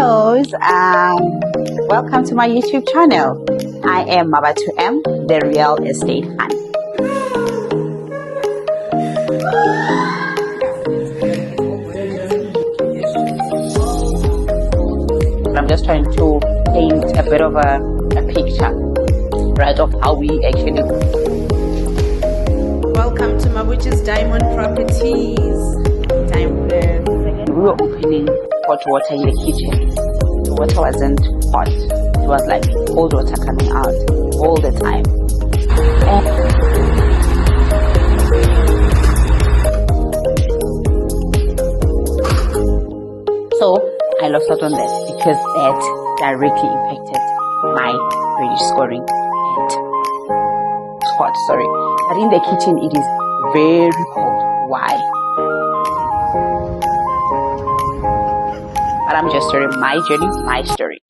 Hellos, welcome to my YouTube channel. I am Mabatu M, the real estate fan. I'm just trying to paint a bit of a picture, right, of how we actually. Welcome to Mabuchi's Diamond Properties. We were opening hot water in the kitchen. The water wasn't hot. It was like cold water coming out all the time. So I lost out on that because that directly impacted my credit scoring and hot, sorry. But in the kitchen it is very cold. Why? But I'm just sharing my journey, my story.